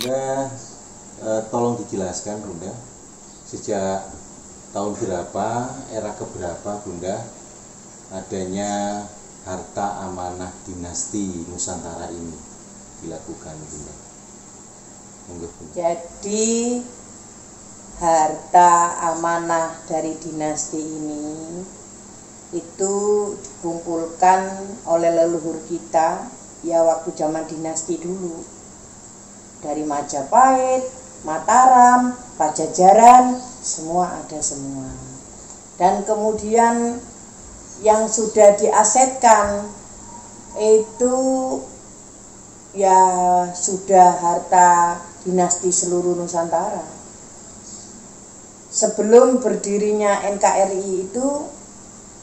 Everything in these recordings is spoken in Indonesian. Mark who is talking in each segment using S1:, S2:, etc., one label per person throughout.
S1: Bunda, tolong dijelaskan Bunda, sejak tahun berapa, era keberapa Bunda adanya harta amanah dinasti Nusantara ini dilakukan Bunda? Monggo Bunda.
S2: Jadi harta amanah dari dinasti ini itu dikumpulkan oleh leluhur kita ya waktu zaman dinasti dulu, dari Majapahit, Mataram, Pajajaran, semua ada semua. Dan kemudian yang sudah diasetkan itu ya sudah harta dinasti seluruh Nusantara. Sebelum berdirinya NKRI itu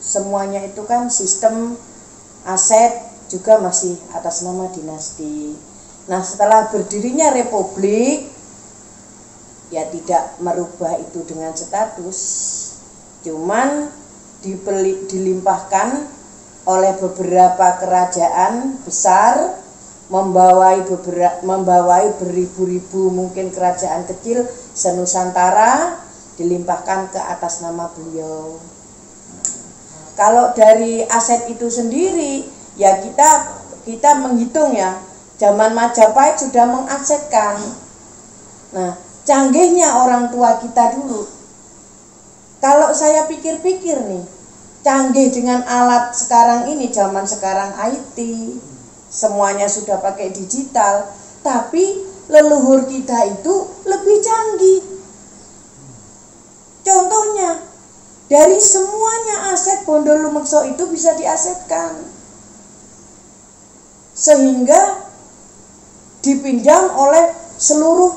S2: semuanya itu kan sistem aset juga masih atas nama dinasti. Nah, setelah berdirinya republik ya tidak merubah itu dengan status, cuman dilimpahkan oleh beberapa kerajaan besar, membawai beribu-ribu mungkin kerajaan kecil senusantara, dilimpahkan ke atas nama beliau. Kalau dari aset itu sendiri ya kita menghitung ya, zaman Majapahit sudah mengasetkan. Nah, canggihnya orang tua kita dulu. Kalau saya pikir-pikir nih, canggih dengan alat sekarang ini, zaman sekarang IT, semuanya sudah pakai digital, tapi leluhur kita itu lebih canggih. Contohnya, dari semuanya aset Bondolemekso itu bisa diasetkan, sehingga dipinjam oleh seluruh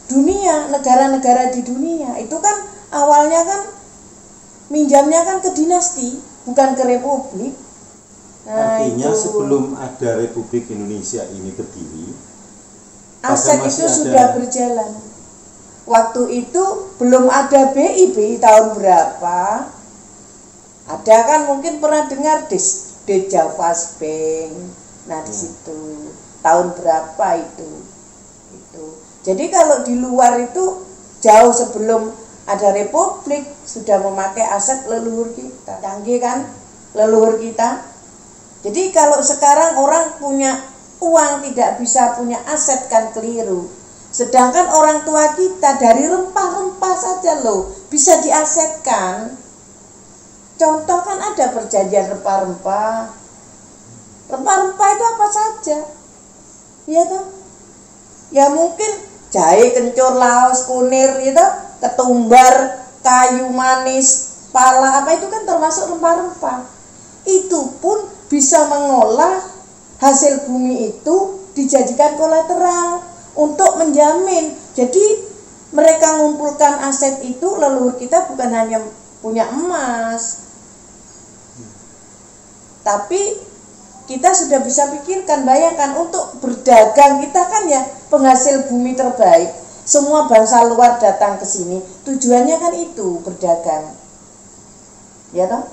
S2: dunia, negara-negara di dunia. Itu kan awalnya kan minjamnya kan ke dinasti, bukan ke republik. Nah,
S1: artinya
S2: itu.
S1: Sebelum ada Republik Indonesia ini berdiri,
S2: aset itu sudah berjalan. Waktu itu belum ada BI tahun berapa? Ada kan mungkin pernah dengar Dejavas Bank. Nah, di situ tahun berapa itu. Jadi kalau di luar itu jauh sebelum ada republik sudah memakai aset leluhur kita. Canggih kan leluhur kita? Jadi kalau sekarang orang punya uang tidak bisa punya aset kan keliru. Sedangkan orang tua kita dari rempah-rempah saja loh bisa diasetkan. Contoh kan ada perjanjian rempah-rempah. Rempah-rempah itu apa saja? Iya toh? Ya mungkin jahe, kencur, laos, kunir gitu, ketumbar, kayu manis, pala, apa itu kan termasuk rempah-rempah. Itu pun bisa mengolah hasil bumi itu dijadikan kolateral untuk menjamin. Jadi mereka mengumpulkan aset itu, leluhur kita bukan hanya punya emas, tapi kita sudah bisa pikirkan, bayangkan untuk berdagang kita kan ya penghasil bumi terbaik. Semua bangsa luar datang ke sini, tujuannya kan itu berdagang. Ya toh?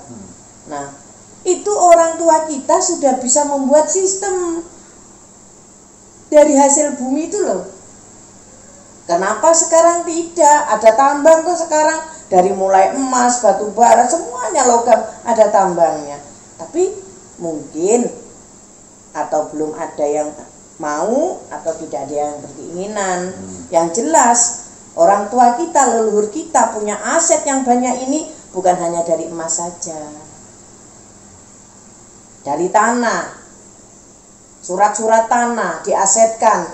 S2: Nah, itu orang tua kita sudah bisa membuat sistem dari hasil bumi itu loh. Kenapa sekarang tidak? Ada tambang tuh sekarang, dari mulai emas, batu bara, semuanya logam ada tambangnya. Tapi mungkin atau belum ada yang mau atau tidak ada yang berkeinginan. Yang jelas orang tua kita, leluhur kita punya aset yang banyak ini bukan hanya dari emas saja, dari tanah, surat-surat tanah diasetkan,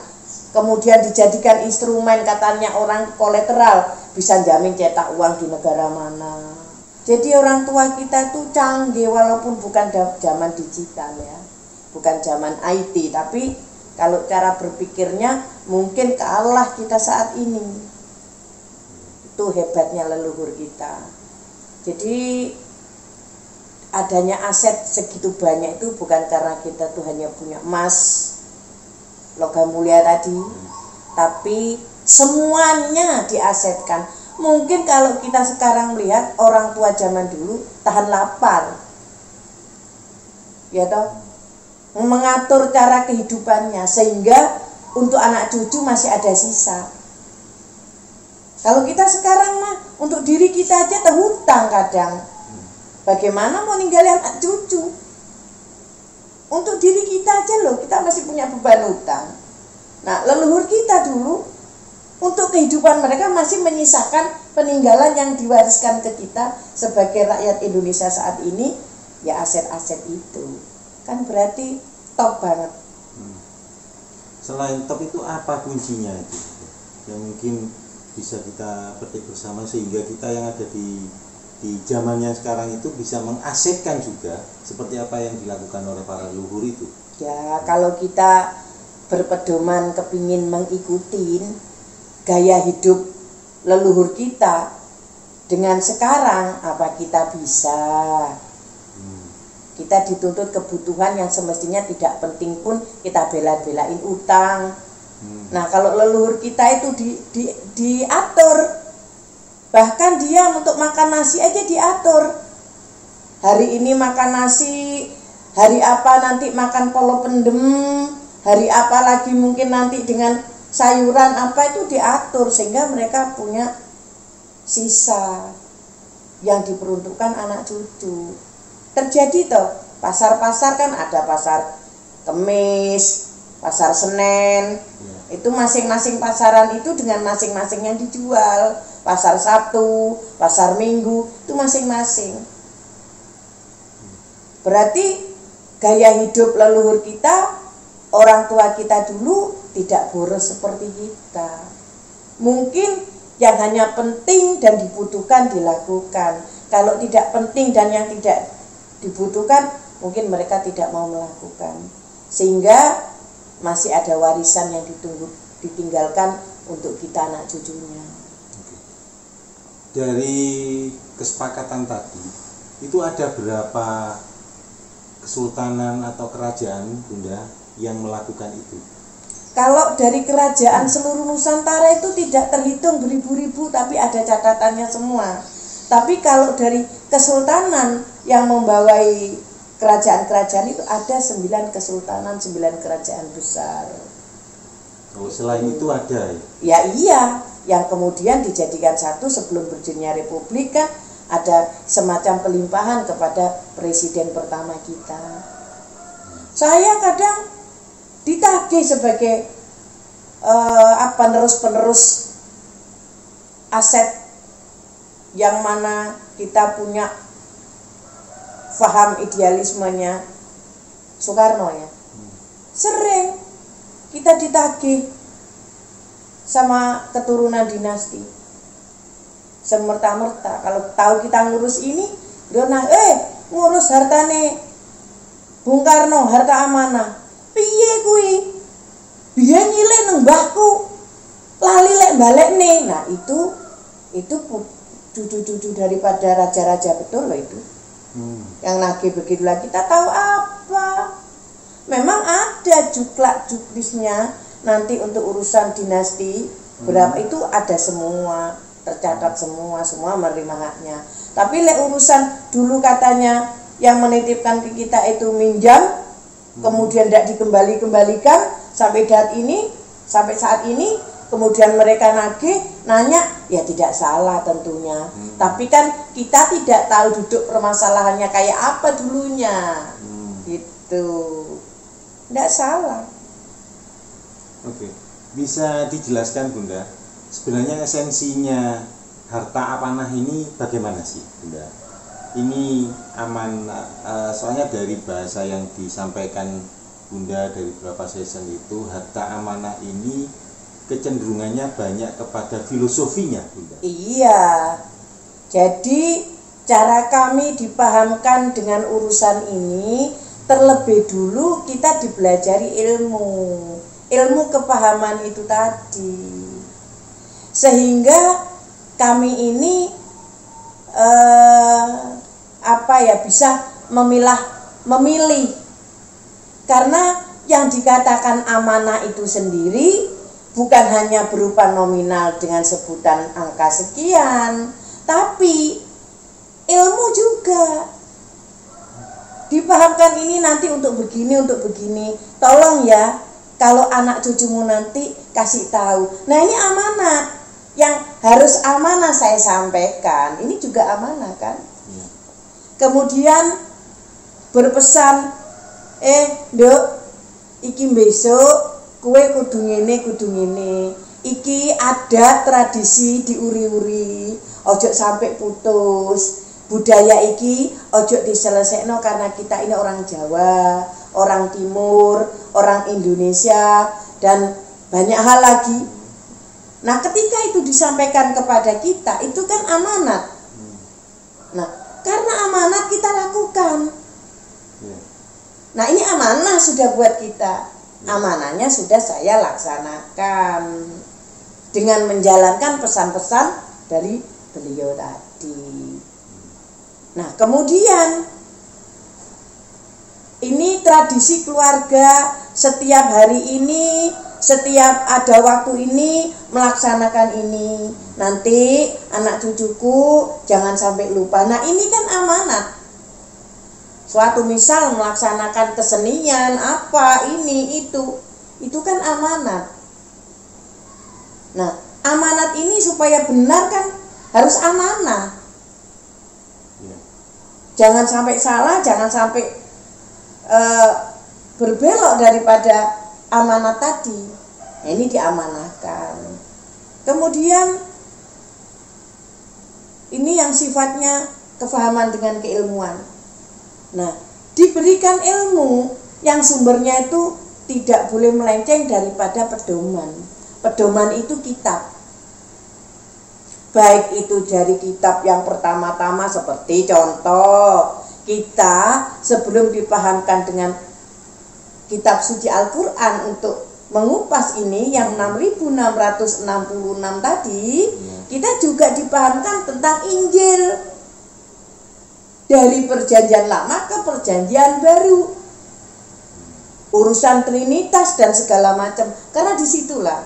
S2: kemudian dijadikan instrumen, katanya orang kolateral, bisa jamin cetak uang di negara mana. Jadi orang tua kita tuh canggih walaupun bukan zaman digital ya, bukan zaman IT, tapi kalau cara berpikirnya mungkin kalah kita saat ini. Itu hebatnya leluhur kita. Jadi adanya aset segitu banyak itu bukan karena kita tuh hanya punya emas, logam mulia tadi, tapi semuanya diasetkan. Mungkin kalau kita sekarang melihat orang tua zaman dulu tahan lapar, ya toh, mengatur cara kehidupannya sehingga untuk anak cucu masih ada sisa. Kalau kita sekarang mah untuk diri kita aja terhutang kadang. Bagaimana mau ninggalin anak cucu? Untuk diri kita aja loh, kita masih punya beban hutang. Nah, leluhur kita dulu untuk kehidupan mereka masih menyisakan peninggalan yang diwariskan ke kita sebagai rakyat Indonesia saat ini, ya aset-aset itu. Kan berarti top banget.
S1: Selain top itu apa kuncinya itu? Yang mungkin bisa kita petik bersama sehingga kita yang ada di zamannya sekarang itu bisa mengasetkan juga seperti apa yang dilakukan oleh para leluhur itu.
S2: Ya, kalau kita berpedoman kepingin mengikuti gaya hidup leluhur kita dengan sekarang, apa kita bisa? Kita dituntut kebutuhan yang semestinya tidak penting pun kita bela-belain utang. Nah, kalau leluhur kita itu diatur, bahkan dia untuk makan nasi aja diatur. Hari ini makan nasi, hari apa nanti makan polo pendem, hari apa lagi mungkin nanti dengan sayuran apa itu diatur sehingga mereka punya sisa yang diperuntukkan anak cucu. Terjadi toh, pasar-pasar kan ada pasar Kemis, pasar Senen, itu masing-masing pasaran itu dengan masing-masing yang dijual. Pasar Sabtu, pasar Minggu, itu masing-masing. Berarti gaya hidup leluhur kita, orang tua kita dulu tidak boros seperti kita. Mungkin yang hanya penting dan dibutuhkan dilakukan. Kalau tidak penting dan yang tidak dibutuhkan, mungkin mereka tidak mau melakukan. Sehingga masih ada warisan yang ditinggalkan untuk kita anak cucunya.
S1: Dari kesepakatan tadi, itu ada berapa kesultanan atau kerajaan, Bunda, yang melakukan itu?
S2: Kalau dari kerajaan seluruh Nusantara itu tidak terhitung beribu-ribu, tapi ada catatannya semua. Tapi kalau dari kesultanan yang membawai kerajaan-kerajaan itu ada 9 kesultanan, 9 kerajaan besar.
S1: Oh, selain itu ada
S2: ya? Ya iya, yang kemudian dijadikan satu sebelum berdirinya Republik kan ada semacam pelimpahan kepada presiden pertama kita. Saya kadang ditagih sebagai penerus-penerus aset yang mana kita punya faham idealismenya Soekarno ya. Sering kita ditagih sama keturunan dinasti. Semerta-merta kalau tahu kita ngurus ini, dia ngurus hartane Bung Karno, harta amanah. Piye kuwi? Biyen nyilek nang mbahku. Lali lek balekne. Nah, itu cucu-cucu daripada raja-raja betul loh itu. Yang nagih begitulah, kita tahu apa? Memang ada juklak-juklisnya nanti untuk urusan dinasti berapa itu ada semua, tercatat semua menerima haknya. Tapi lek urusan dulu katanya yang menitipkan ke kita itu minjam, kemudian tidak dikembalikan sampai saat ini, kemudian mereka nanya, ya tidak salah tentunya. Tapi kan kita tidak tahu duduk permasalahannya kayak apa dulunya, gitu. Tidak salah.
S1: Oke, bisa dijelaskan Bunda, sebenarnya esensinya harta amanah ini bagaimana sih Bunda? Ini soalnya dari bahasa yang disampaikan Bunda dari beberapa session itu, harta amanah ini kecenderungannya banyak kepada filosofinya Bunda.
S2: Iya, jadi cara kami dipahamkan dengan urusan ini, terlebih dulu kita dipelajari ilmu kepahaman itu tadi, sehingga kami ini bisa memilih, karena yang dikatakan amanah itu sendiri bukan hanya berupa nominal dengan sebutan angka sekian, tapi ilmu juga. Dipahamkan ini nanti untuk begini. Tolong ya, kalau anak cucumu nanti kasih tahu. Nah ini amanat yang harus amanah saya sampaikan. Ini juga amanah kan. Kemudian berpesan, Nduk, iki besok kue kudu ngene. Iki ada tradisi diuri-uri, ojo sampai putus. Budaya iki ojo diselesekno karena kita ini orang Jawa, orang Timur, orang Indonesia, dan banyak hal lagi. Nah, ketika itu disampaikan kepada kita, itu kan amanat. Nah, karena amanat kita lakukan. Nah, ini amanah sudah buat kita. Amanahnya sudah saya laksanakan dengan menjalankan pesan-pesan dari beliau tadi. Nah, kemudian ini tradisi keluarga setiap hari ini, setiap ada waktu ini melaksanakan ini. Nanti anak cucuku jangan sampai lupa. Nah, ini kan amanat. Suatu misal melaksanakan kesenian apa ini itu kan amanat. Nah, amanat ini supaya benar kan harus amanah. Jangan sampai salah, jangan sampai berbelok daripada amanat tadi. Nah, ini diamanahkan. Kemudian ini yang sifatnya kefahaman dengan keilmuan. Nah, diberikan ilmu yang sumbernya itu tidak boleh melenceng daripada pedoman. Pedoman itu kitab. Baik itu dari kitab yang pertama-tama seperti contoh, kita sebelum dipahamkan dengan kitab suci Al-Quran untuk mengupas ini yang 6666 tadi, kita juga dipahamkan tentang Injil. Dari perjanjian lama ke perjanjian baru, urusan trinitas dan segala macam, karena disitulah.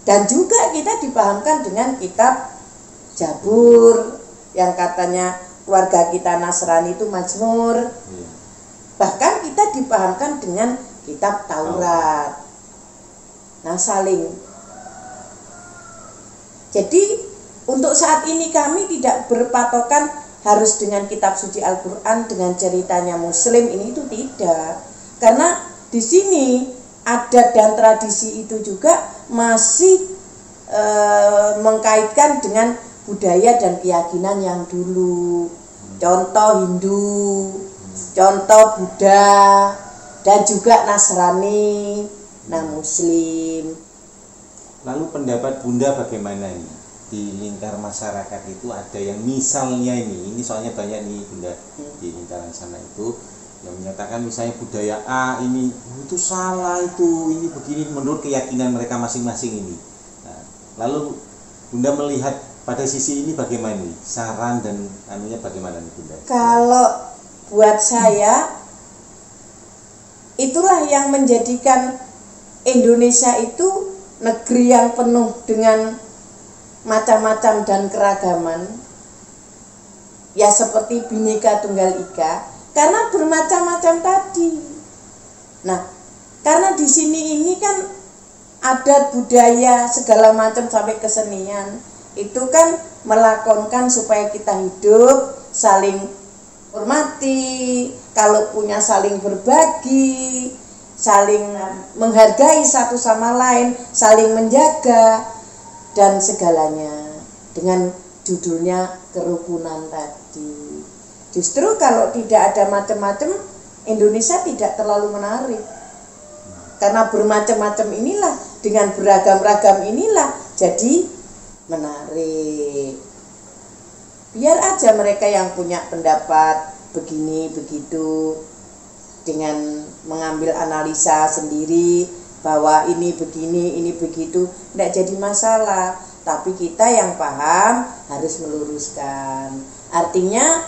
S2: Dan juga kita dipahamkan dengan kitab Jabur yang katanya keluarga kita Nasrani itu Mazmur. Bahkan kita dipahamkan dengan kitab Taurat. Nah, saling. Jadi untuk saat ini kami tidak berpatokan harus dengan kitab suci Al-Quran, dengan ceritanya Muslim, ini itu tidak. Karena di sini adat dan tradisi itu juga masih mengkaitkan dengan budaya dan keyakinan yang dulu. Contoh Hindu, contoh Buddha, dan juga Nasrani, nah Muslim.
S1: Lalu pendapat Bunda bagaimana ini? Di lingkar masyarakat itu ada yang misalnya ini soalnya banyak nih Bunda di lingkaran sana itu yang menyatakan misalnya budaya A ini itu salah, itu ini begini menurut keyakinan mereka masing-masing ini. Nah, lalu Bunda melihat pada sisi ini bagaimana nih? Saran dan anunya bagaimana nih Bunda?
S2: Kalau buat saya itulah yang menjadikan Indonesia itu negeri yang penuh dengan macam-macam dan keragaman, ya seperti Bhinneka Tunggal Ika, karena bermacam-macam tadi. Nah, karena di sini ini kan adat budaya segala macam sampai kesenian itu kan melakonkan supaya kita hidup saling hormati, kalau punya saling berbagi, saling menghargai satu sama lain, saling menjaga, dan segalanya dengan judulnya kerukunan tadi. Justru kalau tidak ada macam-macam, Indonesia tidak terlalu menarik. Karena bermacam-macam inilah, dengan beragam-ragam inilah jadi menarik. Biar aja mereka yang punya pendapat begini begitu, dengan mengambil analisa sendiri bahwa ini begini, ini begitu, tidak jadi masalah. Tapi kita yang paham harus meluruskan. Artinya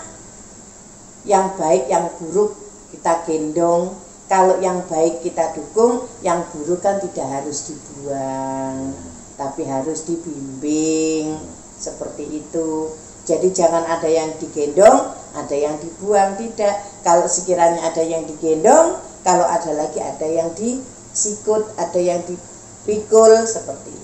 S2: yang baik, yang buruk kita gendong. Kalau yang baik kita dukung, yang buruk kan tidak harus dibuang, tapi harus dibimbing. Seperti itu. Jadi jangan ada yang digendong, ada yang dibuang, tidak. Kalau sekiranya ada yang digendong, kalau ada lagi ada yang disikut, ada yang dipikul seperti itu.